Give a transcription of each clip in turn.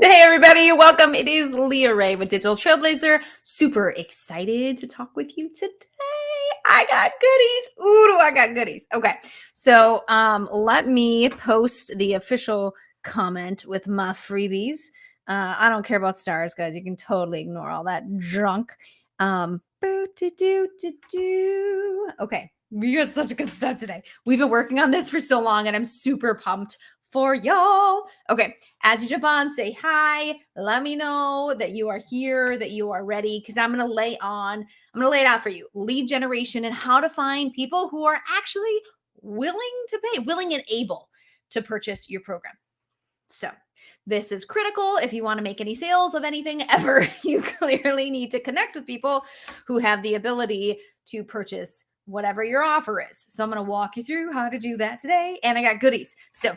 Hey everybody, welcome. It is Leah Ray with Digital Trailblazer. Super excited to talk with you today. I got goodies. Ooh, do I got goodies. Okay. So let me post the official comment with my freebies. I don't care about stars, guys. You can totally ignore all that junk. Okay. We got such good stuff today. We've been working on this for so long, and I'm super pumped for y'all. Okay, as you jump on, say hi. Let me know that you are here, that you are ready, because I'm gonna lay it out for you. Lead generation and how to find people who are actually willing to pay, willing and able to purchase your program. So this is critical if you want to make any sales of anything ever. You clearly need to connect with people who have the ability to purchase whatever your offer is. So I'm going to walk you through how to do that today. And I got goodies. So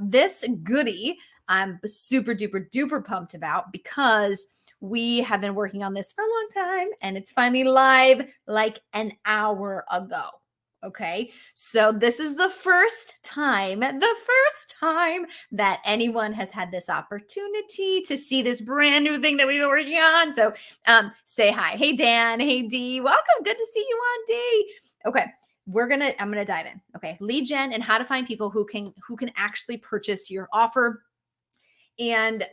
this goodie I'm super duper duper pumped about because we have been working on this for a long time and it's finally live like an hour ago. Okay. So this is the first time that anyone has had this opportunity to see this brand new thing that we've been working on. So say hi. Hey, Dan. Hey, Dee. Welcome. Good to see you on, Dee. Okay. I'm gonna dive in. Okay. Lead gen and how to find people who can actually purchase your offer. And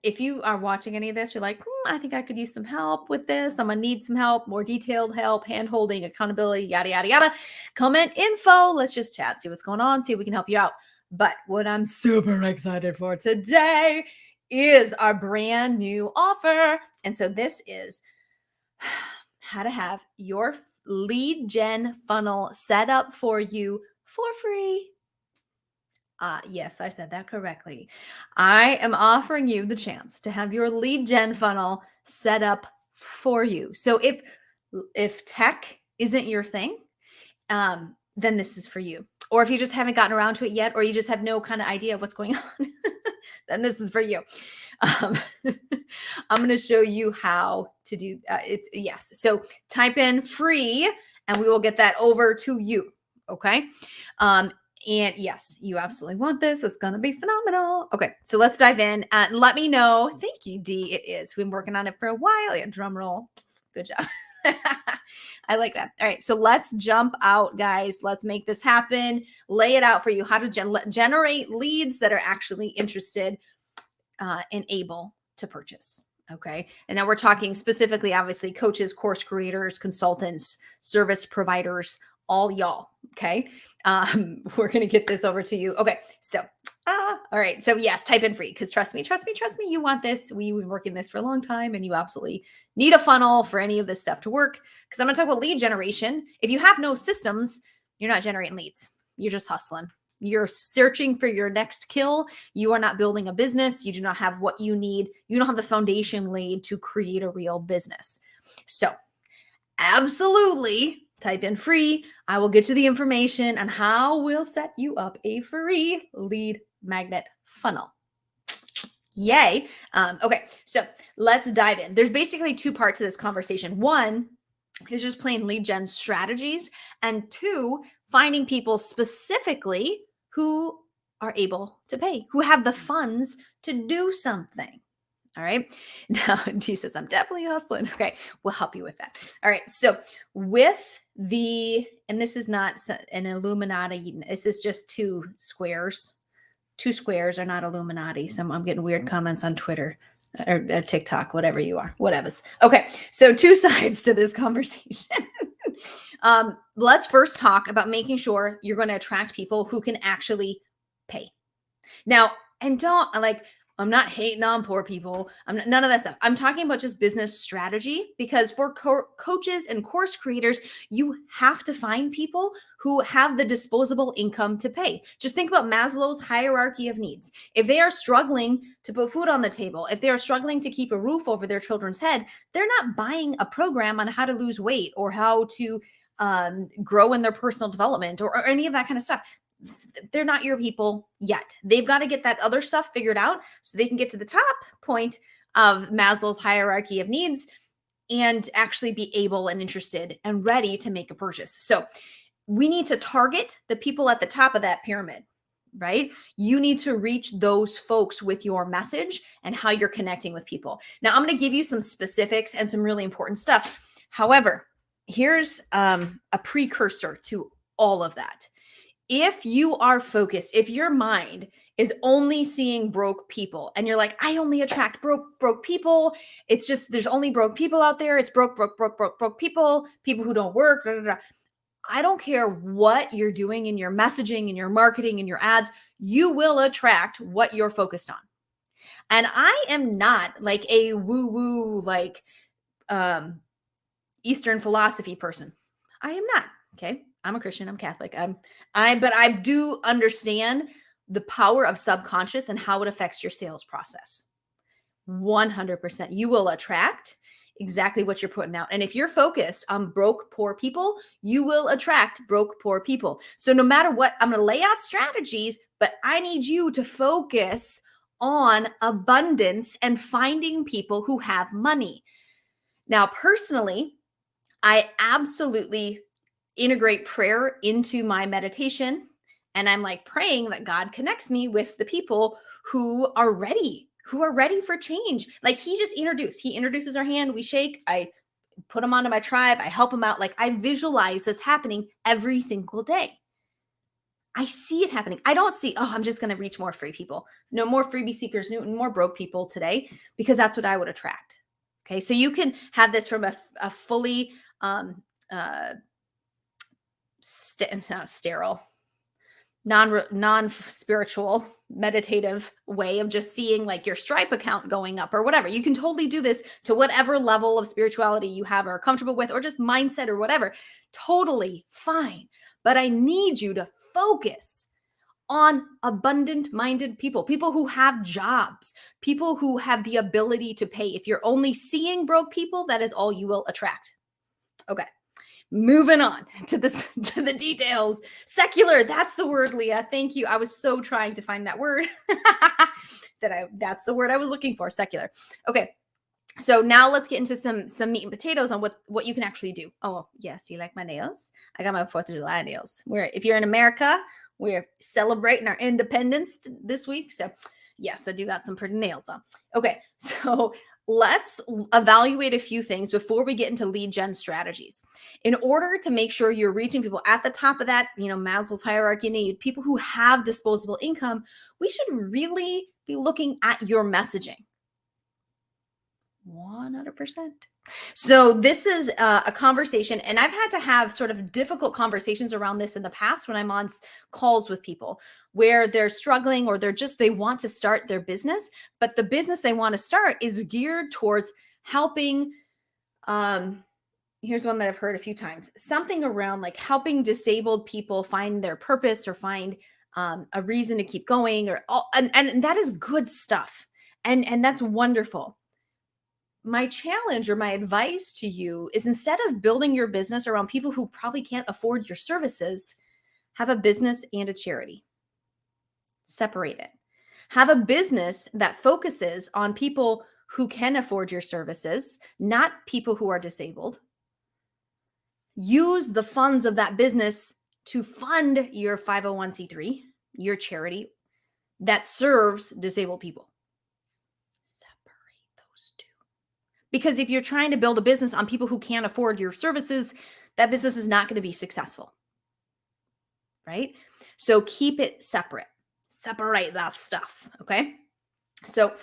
if you are watching any of this, you're like, I think I could use some help with this. I'm gonna need some help, more detailed help, hand holding, accountability, yada, yada, yada. Comment info. Let's just chat, see what's going on, see if we can help you out. But what I'm super excited for today is our brand new offer. And so this is how to have your lead gen funnel set up for you for free. Yes, I said that correctly. I am offering you the chance to have your lead gen funnel set up for you. So if tech isn't your thing, then this is for you. Or if you just haven't gotten around to it yet, or you just have no kind of idea of what's going on, then this is for you. I'm going to show you how to do it's yes. So type in free and we will get that over to you. Okay. And yes, you absolutely want this. It's going to be phenomenal. Okay, so let's dive in. Let me know. Thank you, Dee. It is. We've been working on it for a while. Yeah, drum roll. Good job. I like that. All right, so let's jump out, guys. Let's make this happen. Lay it out for you how to generate leads that are actually interested and able to purchase. Okay. And now we're talking specifically, obviously, coaches, course creators, consultants, service providers, all y'all. Okay. We're going to get this over to you. Okay. So, all right. So yes, type in free because trust me, you want this. We've been working this for a long time and you absolutely need a funnel for any of this stuff to work. Because I'm going to talk about lead generation. If you have no systems, you're not generating leads. You're just hustling. You're searching for your next kill. You are not building a business. You do not have what you need. You don't have the foundation laid to create a real business. So absolutely type in free. I will get you the information on how we'll set you up a free lead magnet funnel. Yay. Okay, so let's dive in. There's basically two parts to this conversation. One is just plain lead gen strategies, and two, finding people specifically who are able to pay, who have the funds to do something. All right. Now, T says, I'm definitely hustling. Okay. We'll help you with that. All right. So with and this is not an Illuminati. This is just two squares. Two squares are not Illuminati. I'm getting weird comments on Twitter or TikTok, whatever you are, whatever's. Okay. So two sides to this conversation. Let's first talk about making sure you're going to attract people who can actually pay. Now, and don't like, I'm not hating on poor people. None of that stuff. I'm talking about just business strategy because for coaches and course creators, you have to find people who have the disposable income to pay. Just think about Maslow's hierarchy of needs. If they are struggling to put food on the table, if they are struggling to keep a roof over their children's head, they're not buying a program on how to lose weight or how to grow in their personal development or any of that kind of stuff. They're not your people yet. They've got to get that other stuff figured out so they can get to the top point of Maslow's hierarchy of needs and actually be able and interested and ready to make a purchase. So we need to target the people at the top of that pyramid. right? You need to reach those folks with your message and how you're connecting with people. Now, I'm going to give you some specifics and some really important stuff. However, here's a precursor to all of that. If you are focused, if your mind is only seeing broke people and you're like, I only attract broke people. It's just, there's only broke people out there. It's broke people who don't work. Blah, blah, blah. I don't care what you're doing in your messaging, in your marketing, in your ads, you will attract what you're focused on. And I am not like a woo-woo, like Eastern philosophy person. I am not. Okay. I'm a Christian. I'm Catholic. But I do understand the power of subconscious and how it affects your sales process. 100%. You will attract exactly what you're putting out. And if you're focused on broke, poor people, you will attract broke, poor people. So no matter what, I'm going to lay out strategies, but I need you to focus on abundance and finding people who have money. Now, personally, I absolutely integrate prayer into my meditation. And I'm like praying that God connects me with the people who are ready for change. Like he introduces our hand, we shake, I put them onto my tribe, I help them out. Like I visualize this happening every single day. I see it happening. I don't see, oh, I'm just going to reach more free people. No more freebie seekers, more broke people today, because that's what I would attract. Okay. So you can have this from a fully, sterile, non-spiritual, meditative way of just seeing like your Stripe account going up or whatever. You can totally do this to whatever level of spirituality you have or are comfortable with, or just mindset or whatever. Totally fine. But I need you to focus on abundant-minded people who have jobs, people who have the ability to pay. If you're only seeing broke people, that is all you will attract. Okay. Moving on to the details. Secular, that's the word, Leah. Thank you. I was so trying to find that word. That's the word I was looking for, secular. Okay. So now let's get into some meat and potatoes on what you can actually do. Oh, yes, you like my nails? I got my 4th of July nails. If you're in America, we're celebrating our independence this week. So yes, I do got some pretty nails on. Okay. So let's evaluate a few things before we get into lead gen strategies. In order to make sure you're reaching people at the top of that, Maslow's hierarchy need, people who have disposable income, we should really be looking at your messaging. 100%. So this is a conversation, and I've had to have sort of difficult conversations around this in the past when I'm on calls with people where they're struggling or they want to start their business, but the business they want to start is geared towards helping. Here's one that I've heard a few times, something around like helping disabled people find their purpose or find a reason to keep going, and that is good stuff. And that's wonderful. My challenge or my advice to you is, instead of building your business around people who probably can't afford your services, have a business and a charity. Separate it. Have a business that focuses on people who can afford your services, not people who are disabled. Use the funds of that business to fund your 501c3, your charity that serves disabled people. Because if you're trying to build a business on people who can't afford your services, that business is not going to be successful, right? So keep it separate. Separate that stuff, okay? So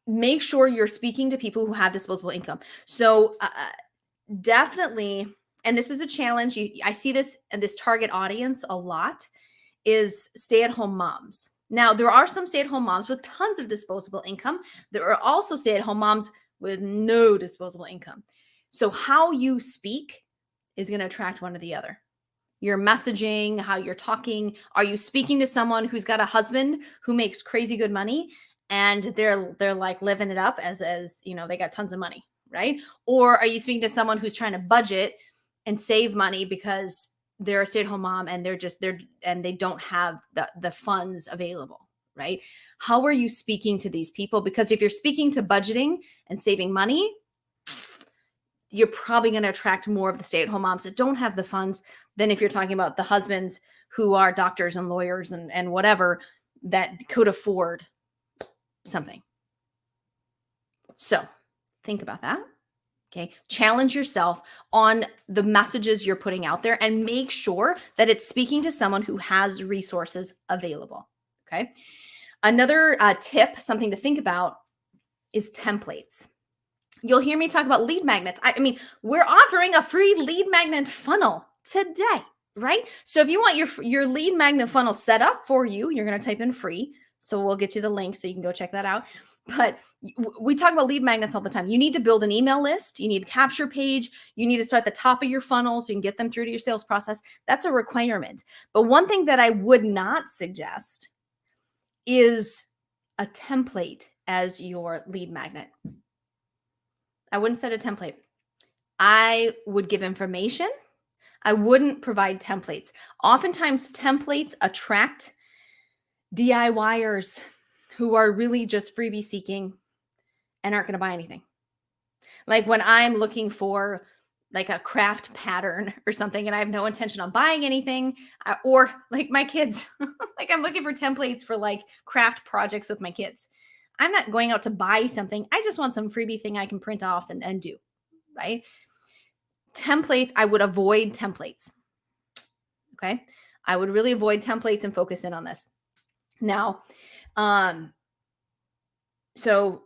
make sure you're speaking to people who have disposable income. So definitely, and this is a challenge, I see this in this target audience a lot, is stay-at-home moms. Now, there are some stay-at-home moms with tons of disposable income. There are also stay-at-home moms with no disposable income. So how you speak is going to attract one or the other. Your messaging, how you're talking. Are you speaking to someone who's got a husband who makes crazy good money and they're like living it up as they got tons of money, right? Or are you speaking to someone who's trying to budget and save money because they're a stay-at-home mom and they don't have the funds available? Right? How are you speaking to these people? Because if you're speaking to budgeting and saving money, you're probably going to attract more of the stay-at-home moms that don't have the funds than if you're talking about the husbands who are doctors and lawyers and whatever that could afford something. So think about that. Okay. Challenge yourself on the messages you're putting out there and make sure that it's speaking to someone who has resources available. Okay. Another tip, something to think about, is templates. You'll hear me talk about lead magnets. I mean, we're offering a free lead magnet funnel today, right? So if you want your lead magnet funnel set up for you, you're going to type in free. So we'll get you the link so you can go check that out. But we talk about lead magnets all the time. You need to build an email list. You need a capture page. You need to start at the top of your funnel so you can get them through to your sales process. That's a requirement. But one thing that I would not suggest is a template as your lead magnet. I wouldn't set a template. I would give information. I wouldn't provide templates. Oftentimes, templates attract DIYers who are really just freebie seeking and aren't going to buy anything. Like when I'm looking for like a craft pattern or something and I have no intention on buying anything, or like my kids, like I'm looking for templates for like craft projects with my kids. I'm not going out to buy something. I just want some freebie thing I can print off and do, right? Templates, I would avoid templates. Okay. I would really avoid templates and focus in on this. Now, so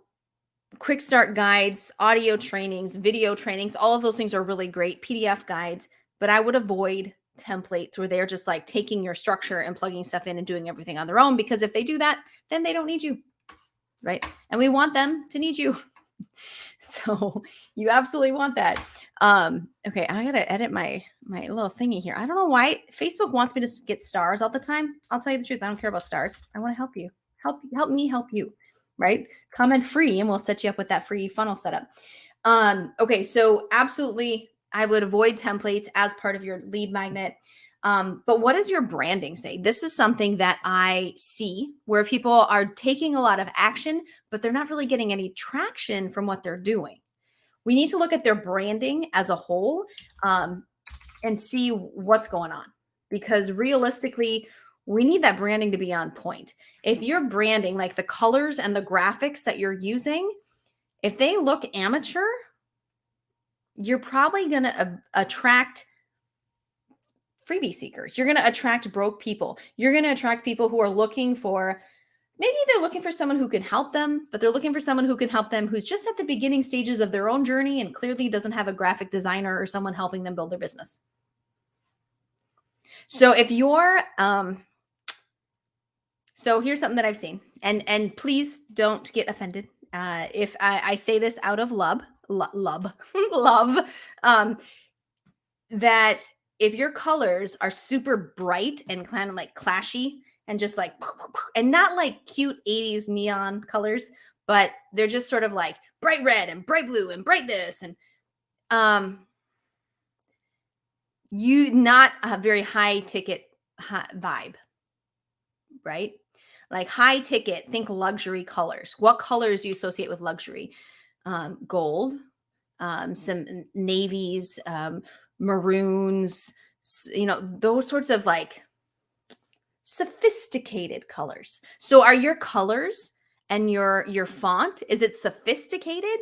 quick start guides, audio trainings, video trainings, all of those things are really great, PDF guides, but I would avoid templates where they're just like taking your structure and plugging stuff in and doing everything on their own, because if they do that, then they don't need you, right? And we want them to need you. So you absolutely want that. Okay, I gotta edit my little thingy here. I don't know why Facebook wants me to get stars all the time. I'll tell you the truth. I don't care about stars. I want to help you. Help me help you, right? Comment free and we'll set you up with that free funnel setup. Okay, so absolutely, I would avoid templates as part of your lead magnet. But what does your branding say? This is something that I see where people are taking a lot of action, but they're not really getting any traction from what they're doing. We need to look at their branding as a whole and see what's going on, because realistically, we need that branding to be on point. If you're branding, like the colors and the graphics that you're using, if they look amateur, you're probably going to attract freebie seekers. You're going to attract broke people. You're going to attract people who are looking for, maybe they're looking for someone who can help them, but they're looking for someone who can help them who's just at the beginning stages of their own journey and clearly doesn't have a graphic designer or someone helping them build their business. So if you're, so here's something that I've seen, and please don't get offended if I say this out of love, that if your colors are super bright and kind of like clashy and just like, and not like cute 80s neon colors, but they're just sort of like bright red and bright blue and bright this, and you not a very high ticket vibe, right? Like high ticket, think luxury colors. What colors do you associate with luxury? Gold, some navies, maroons, those sorts of like sophisticated colors. So are your colors and your font, is it sophisticated?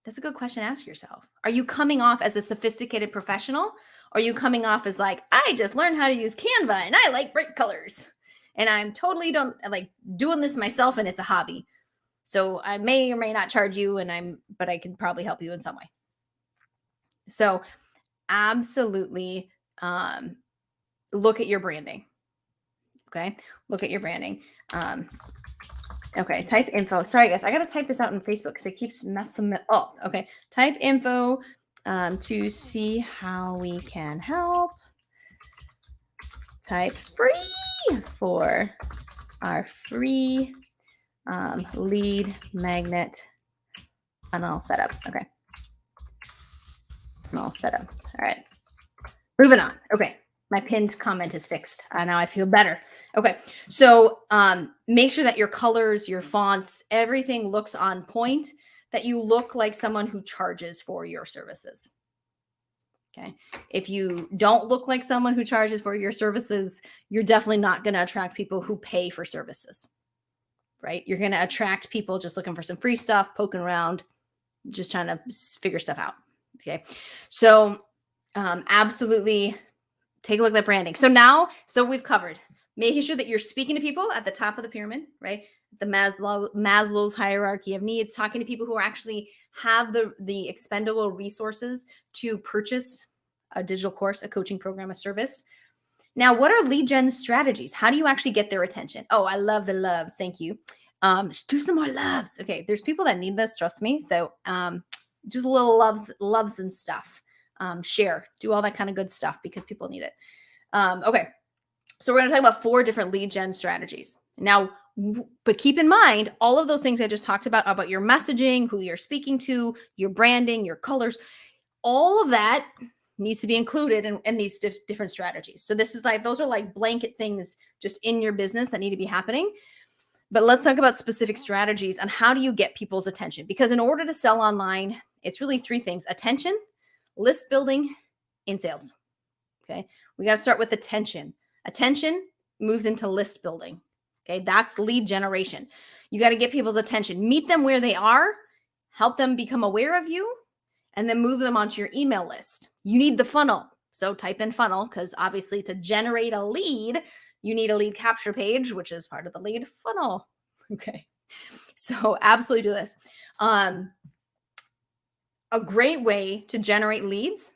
That's a good question to ask yourself. Are you coming off as a sophisticated professional? Or are you coming off as like, I just learned how to use Canva and I like bright colors and I'm totally don't like doing this myself and it's a hobby. So I may or may not charge you but I can probably help you in some way. So absolutely look at your branding. Okay. Look at your branding. Okay. Type info. Sorry guys. I got to type this out on Facebook because it keeps messing me up. Okay. Type info to see how we can help. Type free for our free lead magnet funnel setup. Okay. Funnel setup. All right. Moving on. Okay. My pinned comment is fixed. Now I feel better. Okay. So make sure that your colors, your fonts, everything looks on point, that you look like someone who charges for your services. Okay. If you don't look like someone who charges for your services, you're definitely not going to attract people who pay for services, right? You're going to attract people just looking for some free stuff, poking around, just trying to figure stuff out. Okay. So, absolutely take a look at that branding. So we've covered making sure that you're speaking to people at the top of the pyramid, right? The Maslow's hierarchy of needs, talking to people who actually have the expendable resources to purchase a digital course, a coaching program, a service. Now, what are lead gen strategies? How do you actually get their attention? Oh, I love the loves. Thank you. Just do some more loves. Okay, there's people that need this, trust me. So just little loves and stuff. Share, do all that kind of good stuff because people need it. Okay, so we're going to talk about 4 different lead gen strategies. Now, but keep in mind, all of those things I just talked about your messaging, who you're speaking to, your branding, your colors, all of that needs to be included in these different strategies. So this is like, those are like blanket things just in your business that need to be happening. But let's talk about specific strategies on how do you get people's attention? Because in order to sell online, it's really 3 things: attention, list building, and sales. Okay. We got to start with attention. Attention moves into list building. Okay. That's lead generation. You got to get people's attention, meet them where they are, help them become aware of you, and then move them onto your email list. You need the funnel. So type in funnel, because obviously to generate a lead, you need a lead capture page, which is part of the lead funnel. Okay. So absolutely do this. A great way to generate leads: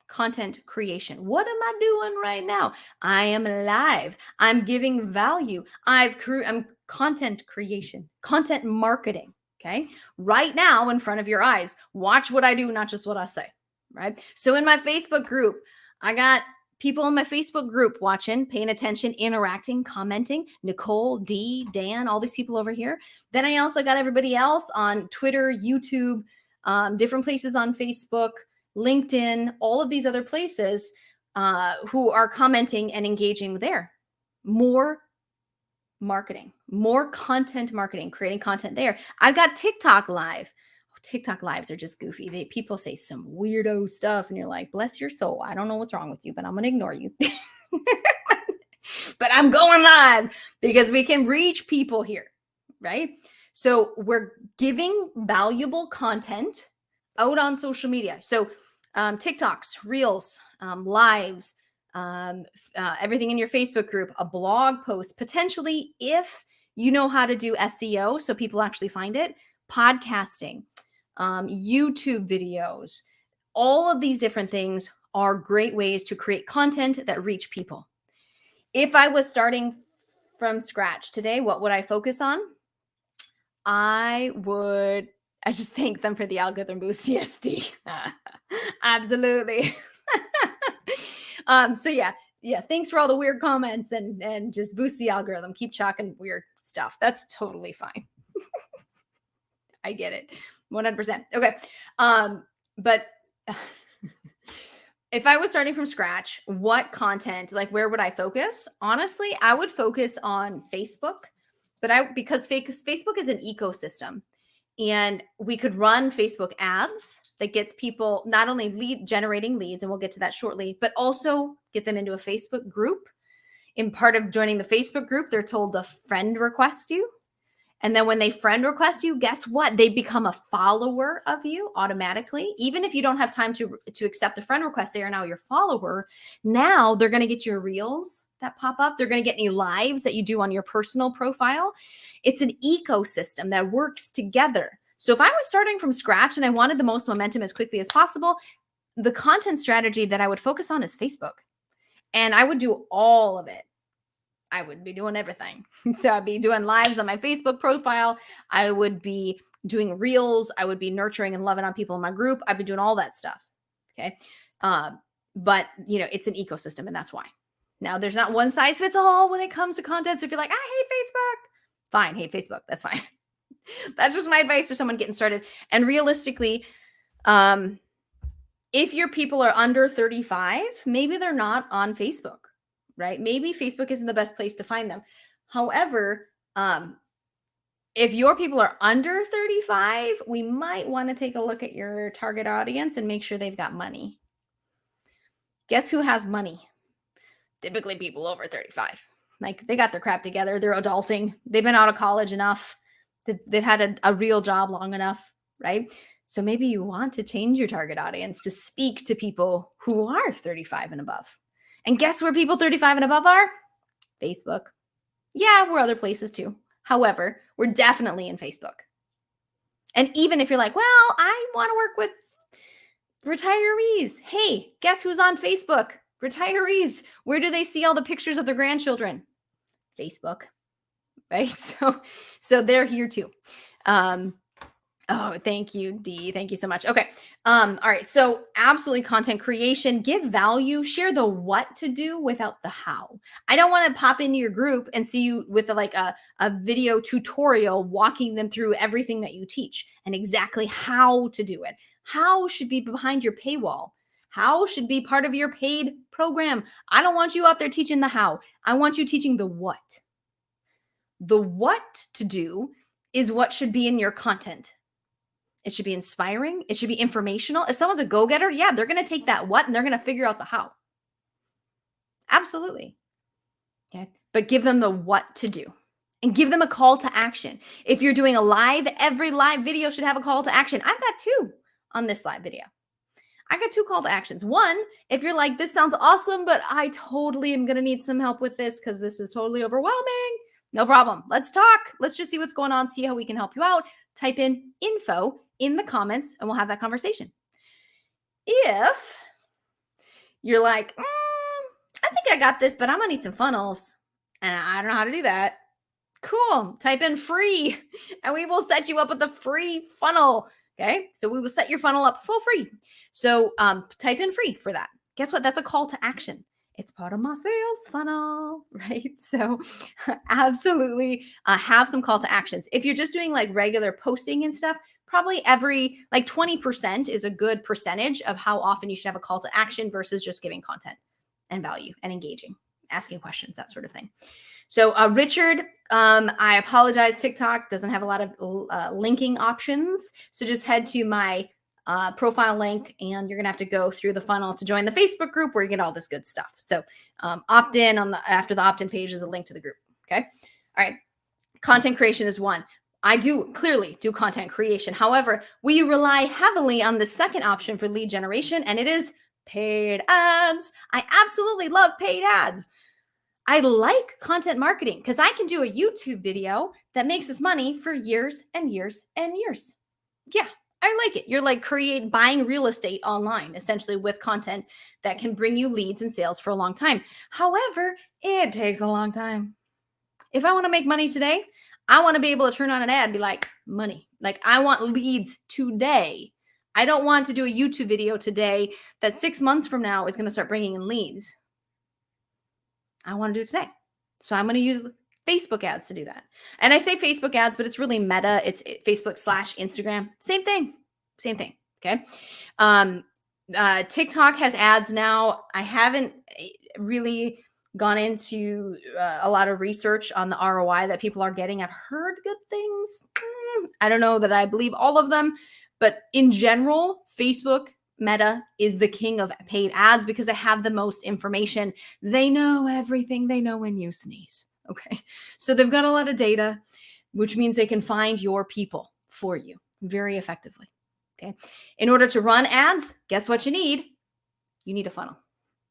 content creation. What am I doing right now? I am live. I'm giving value. I'm content creation, content marketing. Okay. Right now in front of your eyes, watch what I do, not just what I say. Right. So in my Facebook group, I got people in my Facebook group watching, paying attention, interacting, commenting. Nicole, D, Dan, all these people over here. Then I also got everybody else on Twitter, YouTube, different places on Facebook, LinkedIn, all of these other places who are commenting and engaging there. More marketing, more content marketing, creating content there. I've got TikTok live. TikTok lives are just goofy. People say some weirdo stuff and you're like, bless your soul. I don't know what's wrong with you, but I'm going to ignore you. But I'm going live because we can reach people here, right? So we're giving valuable content out on social media. So TikToks, Reels, lives, everything in your Facebook group, a blog post, potentially if you know how to do SEO so people actually find it, podcasting, YouTube videos, all of these different things are great ways to create content that reach people. If I was starting from scratch today, what would I focus on? I just thank them for the algorithm boost, TSD. Absolutely. So yeah, thanks for all the weird comments and just boost the algorithm. Keep chalking weird stuff. That's totally fine. I get it. 100%. Okay. But if I was starting from scratch, what content, like where would I focus? Honestly, I would focus on Facebook, because Facebook is an ecosystem. And we could run Facebook ads that gets people not only generating leads, and we'll get to that shortly, but also get them into a Facebook group. In part of joining the Facebook group, they're told to friend request you. And then when they friend request you, guess what? They become a follower of you automatically. Even if you don't have time to accept the friend request, they are now your follower. Now they're going to get your reels that pop up. They're going to get any lives that you do on your personal profile. It's an ecosystem that works together. So if I was starting from scratch and I wanted the most momentum as quickly as possible, the content strategy that I would focus on is Facebook. And I would do all of it. I would be doing everything. So I'd be doing lives on my Facebook profile. I would be doing reels. I would be nurturing and loving on people in my group. I've been doing all that stuff. Okay. But it's an ecosystem, and that's why. Now there's not one size fits all when it comes to content. So if you're like, I hate Facebook, fine, hate Facebook. That's fine. That's just my advice to someone getting started. And realistically, if your people are under 35, maybe they're not on Facebook. Right? Maybe Facebook isn't the best place to find them. However, if your people are under 35, we might want to take a look at your target audience and make sure they've got money. Guess who has money? Typically people over 35. Like they got their crap together. They're adulting. They've been out of college enough. They've had a real job long enough, right? So maybe you want to change your target audience to speak to people who are 35 and above. And guess where people 35 and above are? Facebook. Yeah, we're other places too. However, we're definitely in Facebook. And even if you're like, well, I want to work with retirees. Hey, guess who's on Facebook? Retirees. Where do they see all the pictures of their grandchildren? Facebook, right? So they're here too. Oh, thank you, Dee. Thank you so much. Okay. All right. So absolutely content creation, give value, share the what to do without the how. I don't want to pop into your group and see you with a video tutorial walking them through everything that you teach and exactly how to do it. How should be behind your paywall. How should be part of your paid program. I don't want you out there teaching the how. I want you teaching the what. The what to do is what should be in your content. It should be inspiring. It should be informational. If someone's a go-getter, yeah, they're going to take that what and they're going to figure out the how. Absolutely. Okay. But give them the what to do and give them a call to action. If you're doing a live, every live video should have a call to action. I've got 2 on this live video. I got 2 call to actions. One, if you're like, this sounds awesome, but I totally am going to need some help with this because this is totally overwhelming. No problem. Let's talk. Let's just see what's going on, see how we can help you out. Type in info in the comments and we'll have that conversation. If you're like, I think I got this, but I'm going to need some funnels and I don't know how to do that. Cool. Type in free and we will set you up with a free funnel. Okay. So we will set your funnel up for free. So type in free for that. Guess what? That's a call to action. It's part of my sales funnel, right? So absolutely have some call to actions. If you're just doing like regular posting and stuff, probably every like 20% is a good percentage of how often you should have a call to action versus just giving content and value and engaging, asking questions, that sort of thing. So Richard, I apologize. TikTok doesn't have a lot of linking options. So just head to my profile link and you're going to have to go through the funnel to join the Facebook group where you get all this good stuff. So opt in after the opt-in page is a link to the group. Okay. All right. Content creation is one. I do clearly do content creation. However, we rely heavily on the second option for lead generation, and it is paid ads. I absolutely love paid ads. I like content marketing because I can do a YouTube video that makes us money for years and years and years. Yeah, I like it. You're like buying real estate online, essentially with content that can bring you leads and sales for a long time. However, it takes a long time. If I want to make money today, I want to be able to turn on an ad and be like, money. Like I want leads today. I don't want to do a YouTube video today that 6 months from now is going to start bringing in leads. I want to do it today. So I'm going to use Facebook ads to do that. And I say Facebook ads, but it's really Meta. It's Facebook/Instagram. Same thing. Okay. TikTok has ads now. I haven't really gone into a lot of research on the ROI that people are getting. I've heard good things. I don't know that I believe all of them, but in general, Facebook Meta is the king of paid ads because they have the most information. They know everything. They know when you sneeze. Okay. So they've got a lot of data, which means they can find your people for you very effectively. Okay. In order to run ads, guess what you need? You need a funnel,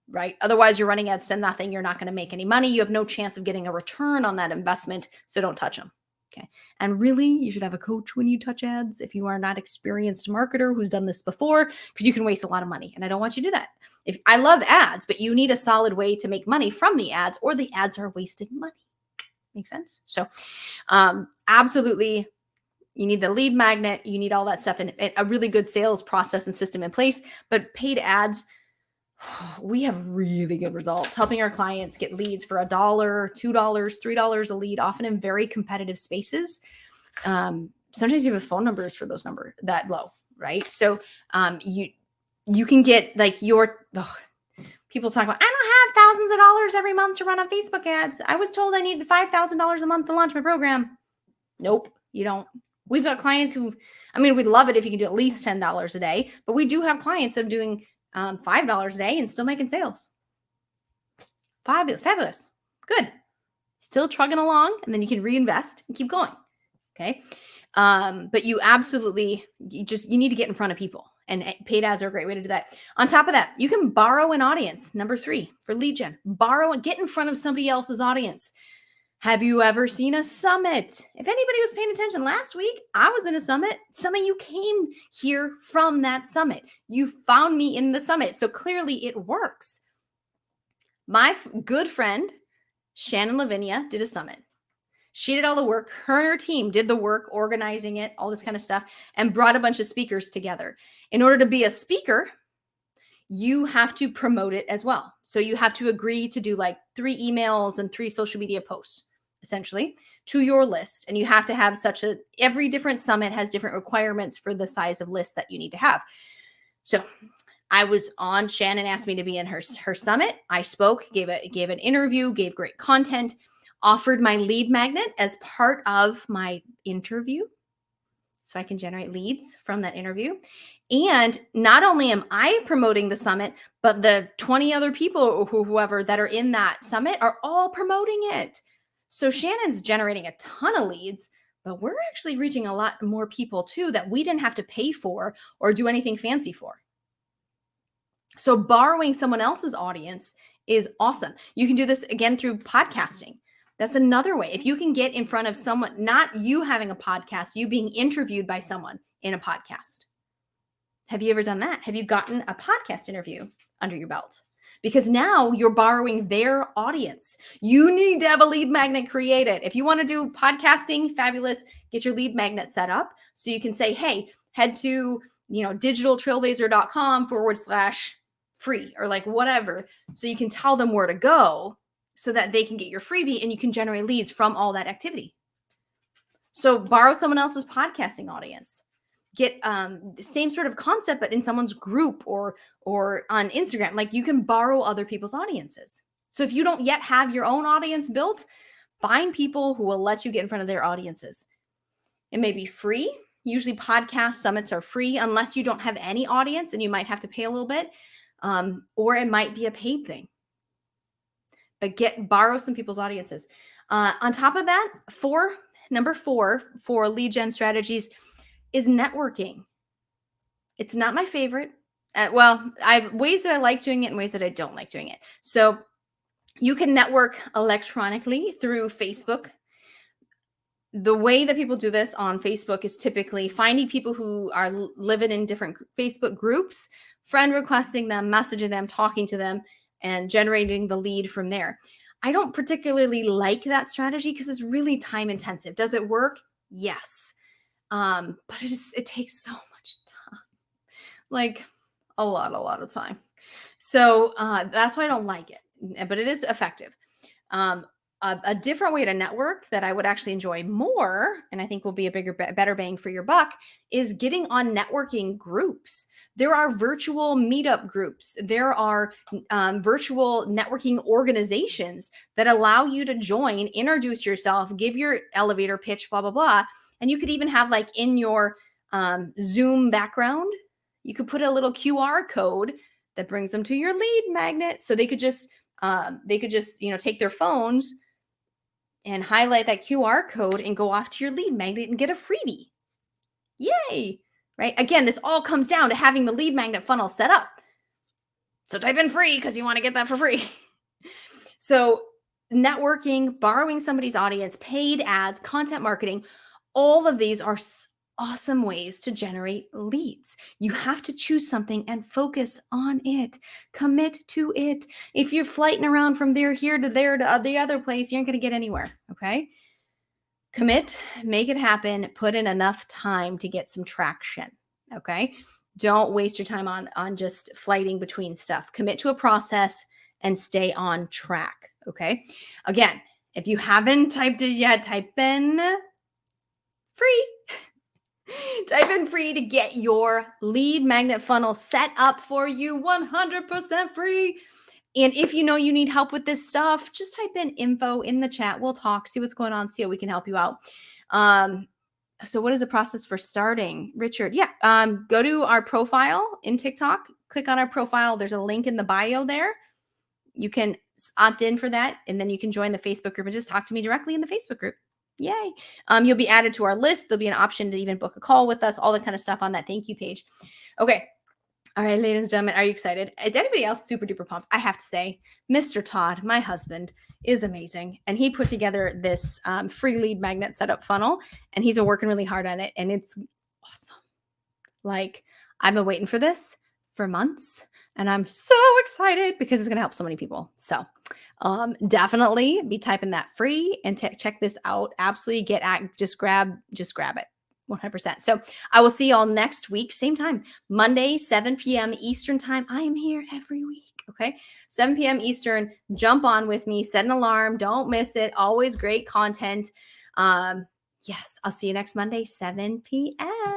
right? Otherwise you're running ads to nothing. You're not going to make any money. You have no chance of getting a return on that investment. So don't touch them. Okay. And really, you should have a coach when you touch ads if you are not experienced marketer who's done this before, because you can waste a lot of money. And I don't want you to do that. If I love ads, but you need a solid way to make money from the ads or the ads are wasting money. Make sense? So absolutely, you need the lead magnet. You need all that stuff and a really good sales process and system in place. But paid ads, we have really good results helping our clients get leads for $1, $2, $3 a lead, often in very competitive spaces. Sometimes you have phone numbers for those numbers that low, right? So you can get like people talk about, I don't have thousands of dollars every month to run on Facebook ads. I was told I needed $5,000 a month to launch my program. Nope, you don't. We've got clients who, we'd love it if you can do at least $10 a day, but we do have clients that are doing $5 a day and still making sales. Fabulous. Good. Still trugging along, and then you can reinvest and keep going. Okay. But you absolutely, you need to get in front of people, and paid ads are a great way to do that. On top of that, you can borrow an audience. Number 3 for lead gen, borrow and get in front of somebody else's audience. Have you ever seen a summit? If anybody was paying attention last week, I was in a summit. Some of you came here from that summit. You found me in the summit. So clearly it works. My good friend, Shannon Lavinia, did a summit. She did all the work. Her and her team did the work, organizing it, all this kind of stuff, and brought a bunch of speakers together. In order to be a speaker, you have to promote it as well. So you have to agree to do like 3 emails and 3 social media posts, essentially, to your list. And you have to have every different summit has different requirements for the size of list that you need to have. So I was on, Shannon asked me to be in her summit. I spoke, gave an interview, gave great content, offered my lead magnet as part of my interview, so I can generate leads from that interview. And not only am I promoting the summit, but the 20 other people or whoever that are in that summit are all promoting it. So Shannon's generating a ton of leads, but we're actually reaching a lot more people too that we didn't have to pay for or do anything fancy for. So borrowing someone else's audience is awesome. You can do this again through podcasting. That's another way. If you can get in front of someone, not you having a podcast, you being interviewed by someone in a podcast. Have you ever done that? Have you gotten a podcast interview under your belt? Because now you're borrowing their audience. You need to have a lead magnet created. If you want to do podcasting, fabulous. Get your lead magnet set up so you can say, hey, head to digitaltrailblazer.com/free or like whatever. So you can tell them where to go so that they can get your freebie and you can generate leads from all that activity. So borrow someone else's podcasting audience. Get the same sort of concept, but in someone's group or on Instagram. Like you can borrow other people's audiences. So if you don't yet have your own audience built, find people who will let you get in front of their audiences. It may be free. Usually podcast summits are free unless you don't have any audience and you might have to pay a little bit. Or it might be a paid thing. But borrow some people's audiences. On top of that, number 4 for lead gen strategies is networking. It's not my favorite. I have ways that I like doing it and ways that I don't like doing it. So you can network electronically through Facebook. The way that people do this on Facebook is typically finding people who are living in different Facebook groups, friend requesting them, messaging them, talking to them, and generating the lead from there. I don't particularly like that strategy because it's really time intensive. Does it work? Yes. But it takes so much time, like a lot of time. So that's why I don't like it, but it is effective. A different way to network that I would actually enjoy more, and I think will be a better bang for your buck, is getting on networking groups. There are virtual meetup groups. There are virtual networking organizations that allow you to join, introduce yourself, give your elevator pitch, blah, blah, blah. And you could even have like in your Zoom background, you could put a little QR code that brings them to your lead magnet. So they could just take their phones and highlight that QR code and go off to your lead magnet and get a freebie. Yay. Right? Again, this all comes down to having the lead magnet funnel set up. So type in free because you want to get that for free. So networking, borrowing somebody's audience, paid ads, content marketing, all of these are awesome ways to generate leads. You have to choose something and focus on it. Commit to it. If you're flighting around from here to there to the other place, you aren't going to get anywhere. Okay? Commit, make it happen, put in enough time to get some traction. Okay? Don't waste your time on just flighting between stuff. Commit to a process and stay on track. Okay? Again, if you haven't typed it yet, type in free. Type in free to get your lead magnet funnel set up for you 100% free. And if you know you need help with this stuff, just type in info in the chat. We'll talk, see what's going on, see how we can help you out. So what is the process for starting? Richard, go to our profile in TikTok, click on our profile. There's a link in the bio there. You can opt in for that, and then you can join the Facebook group and just talk to me directly in the Facebook group. Yay. You'll be added to our list. There'll be an option to even book a call with us, all the kind of stuff on that thank you page. Okay. All right, ladies and gentlemen, are you excited? Is anybody else super duper pumped? I have to say, Mr. Todd, my husband, is amazing. And he put together this free lead magnet setup funnel, and he's been working really hard on it. And it's awesome. Like, I've been waiting for this for months, and I'm so excited because it's going to help so many people. So definitely be typing that free and check this out. Absolutely just grab it. 100%. So I will see y'all next week, same time, Monday, 7 p.m. Eastern time. I am here every week. Okay. 7 p.m. Eastern. Jump on with me, set an alarm. Don't miss it. Always great content. Yes. I'll see you next Monday, 7 p.m.